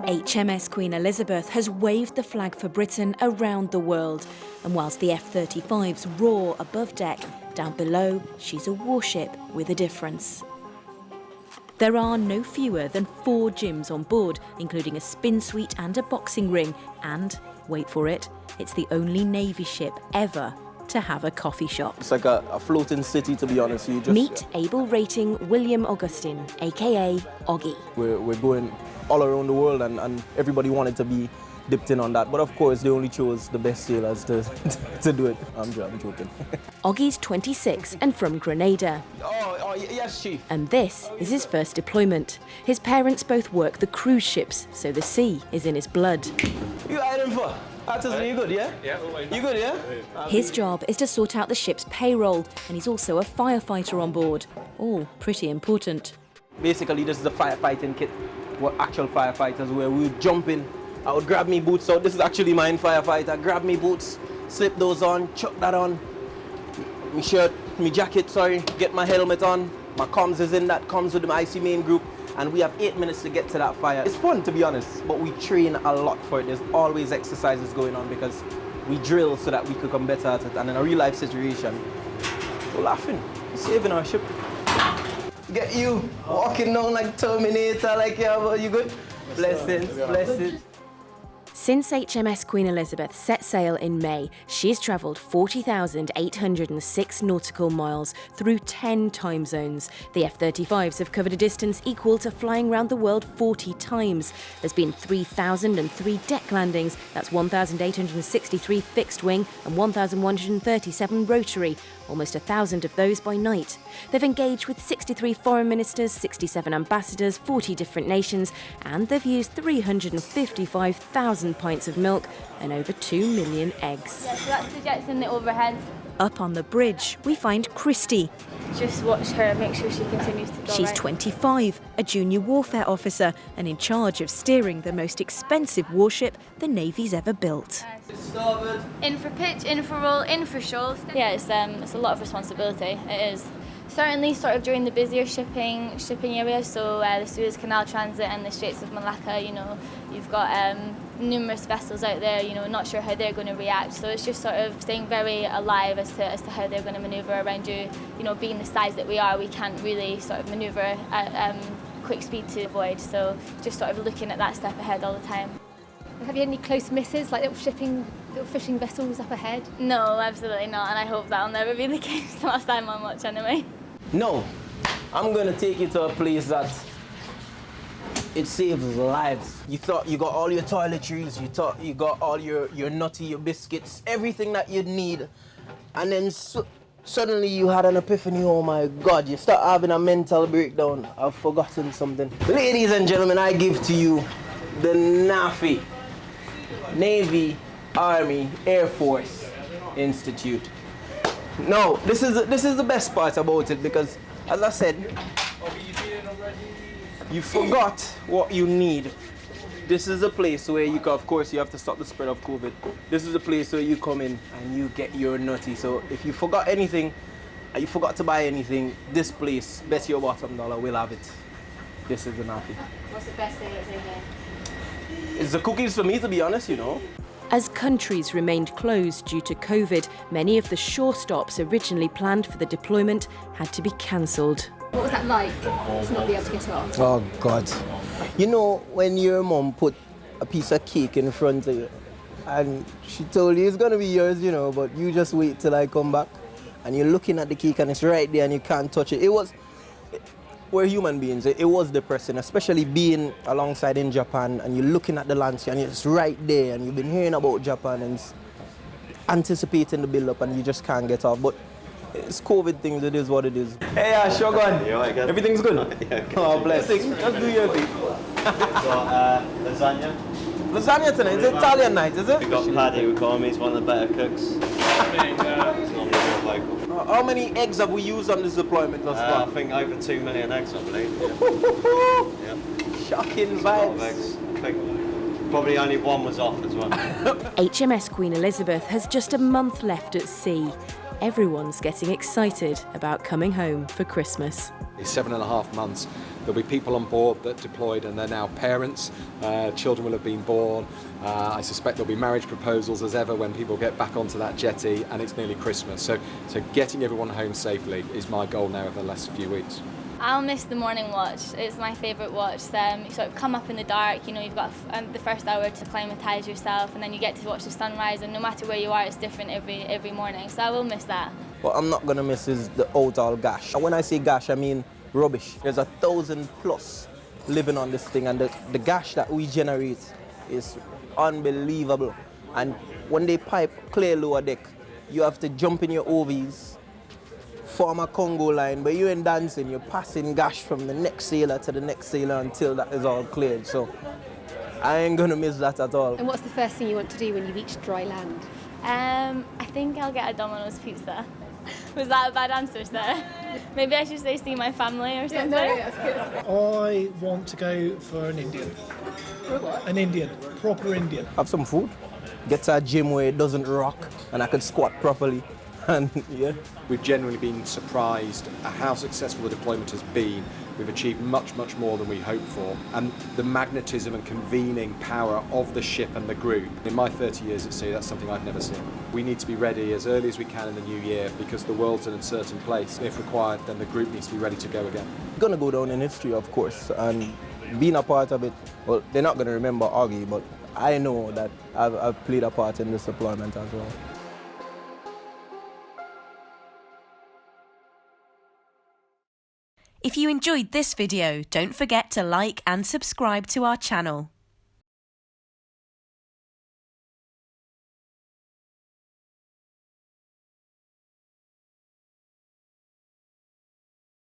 HMS Queen Elizabeth has waved the flag for Britain around the world. And whilst the F-35s roar above deck, down below, she's a warship with a difference. There are no fewer than 4 gyms on board, including a spin suite and a boxing ring. And, wait for it, it's the only Navy ship ever to have a coffee shop. It's like a floating city, to be honest. Meet able rating William Augustine, aka Oggy. We're going all around the world, and everybody wanted to be dipped in on that. But of course, they only chose the best sailors to do it. I'm joking. Oggy's 26 and from Grenada. Oh, yes, Chief. And this is his first deployment. His parents both work the cruise ships, so the sea is in his blood. You iron for? You good, yeah? Yeah. You good, yeah? His job is to sort out the ship's payroll, and he's also a firefighter on board. All pretty important. Basically, this is the firefighting kit. We're actual firefighters where we would jump in. I would grab me boots. So this is actually mine, firefighter. Grab me boots, slip those on, chuck that on. My shirt, my jacket, sorry. Get my helmet on. My comms is in that, comes with my IC main group. And we have 8 minutes to get to that fire. It's fun, to be honest, but we train a lot for it. There's always exercises going on because we drill so that we could come better at it. And in a real life situation, we're laughing, we're saving our ship. Get you walking down like Terminator, like, yeah, but you good? Blessings, blessings. Since HMS Queen Elizabeth set sail in May, she's travelled 40,806 nautical miles through 10 time zones. The F-35s have covered a distance equal to flying around the world 40 times. There's been 3,003 deck landings, that's 1,863 fixed wing and 1,137 rotary, almost 1,000 of those by night. They've engaged with 63 foreign ministers, 67 ambassadors, 40 different nations, and they've used 355,000 pints of milk and over 2 million eggs. Yeah, so that's the jets in the overhead. Up on the bridge, we find Christy. Just watch her, make sure she continues to go. She's right. 25, a junior warfare officer, and in charge of steering the most expensive warship the Navy's ever built. In for pitch, in for roll, in for shoal. Yeah, it's a lot of responsibility. It is. Certainly sort of during the busier shipping areas, so the Suez Canal transit and the Straits of Malacca, you know, you've got numerous vessels out there, you know, not sure how they're going to react. So it's just sort of staying very alive as to how they're going to manoeuvre around you. You know, being the size that we are, we can't really sort of manoeuvre at quick speed to avoid. So just sort of looking at that step ahead all the time. Have you had any close misses, like little fishing vessels up ahead? No, absolutely not, and I hope that'll never be the case the last time on watch anyway. No, I'm gonna take you to a place that it saves lives. You thought you got all your toiletries, you thought you got all your nutty, your biscuits, everything that you'd need, and then suddenly you had an epiphany. Oh my God, you start having a mental breakdown. I've forgotten something. Ladies and gentlemen, I give to you the NAAFI, Navy, Army, Air Force Institute. No, this is the best part about it because, as I said, you forgot what you need. This is a place where you can, of course, you have to stop the spread of COVID. This is a place where you come in and you get your nutty. So if you forgot anything, and you forgot to buy anything, this place, bet your bottom dollar, will have it. This is the NAAFI. What's the best thing that's in here? It's the cookies for me, to be honest, you know. As countries remained closed due to COVID, many of the shore stops originally planned for the deployment had to be cancelled. What was that like, to not be able to get off? Oh God. You know, when your mom put a piece of cake in front of you and she told you it's gonna be yours, you know, but you just wait till I come back and you're looking at the cake and it's right there and you can't touch it. We're human beings. It was depressing, especially being alongside in Japan and you're looking at the landscape and it's right there and you've been hearing about Japan and anticipating the build-up and you just can't get off. But it's COVID things, it is what it is. Hey, Shogun. You alright, guys? Everything's good? Yeah, good. Oh, blessing. Just do your thing. Lasagna. Lasagna tonight? It's Italian night, is it? We got Paddy who called me, he's one of the better cooks. He's normally real local. How many eggs have we used on this deployment thus far? I think over 2 million eggs, I believe. Yeah. Shocking A lot of vibes. eggs. I think probably only one was off as well. HMS Queen Elizabeth has just a month left at sea. Everyone's getting excited about coming home for Christmas. It's 7.5 months There'll be people on board that deployed and they're now parents. Children will have been born. I suspect there'll be marriage proposals as ever when people get back onto that jetty, and it's nearly Christmas. So getting everyone home safely is my goal now over the last few weeks. I'll miss the morning watch. It's my favourite watch. You sort of come up in the dark, you know, you've got the first hour to acclimatise yourself, and then you get to watch the sunrise, and no matter where you are, it's different every morning. So I will miss that. What I'm not going to miss is the overall gash. And when I say gash, I mean rubbish. There's 1,000+ living on this thing, and the gash that we generate is unbelievable. And when they pipe clear lower deck, you have to jump in your OVs, form a Congo line, but you ain't dancing, you're passing gash from the next sailor to the next sailor until that is all cleared. So I ain't gonna miss that at all. And what's the first thing you want to do when you reach dry land? I think I'll get a Domino's pizza. Was that a bad answer, sir? Maybe I should say see my family or something. Yeah, no, that's good. I want to go for an Indian. An Indian, proper Indian. Have some food, get to a gym where it doesn't rock and I can squat properly. And yeah. We've genuinely been surprised at how successful the deployment has been. We've achieved much, much more than we hoped for. And the magnetism and convening power of the ship and the group, in my 30 years at sea, that's something I've never seen. We need to be ready as early as we can in the new year because the world's an uncertain place. If required, then the group needs to be ready to go again. It's gonna go down in history, of course, and being a part of it, well, they're not gonna remember Augie, but I know that I've played a part in this deployment as well. If you enjoyed this video, don't forget to like and subscribe to our channel.